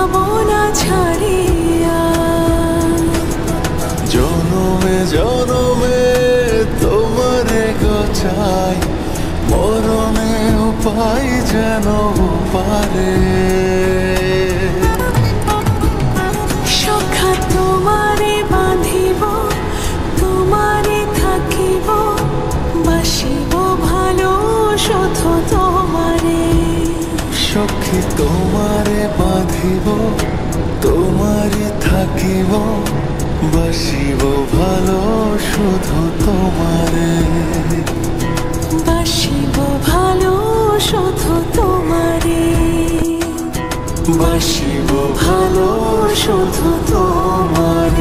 যাব না ছাড়িয়া। জনমে জনমে তোমারে গো চাই, মরণেও পাই যেন পারে। সখা তোমারে বাঁধিব, তোমারে থাকিব, বাসিব ভালো শুধু তোমারে। সখী তোমারে বাঁধিব, তোমারে থাকিব, বাসিব ভালো শুধু তোমারে। বাসিব ভালো শুধু তোমারে, বাসিব ভালো শুধু তোমারে।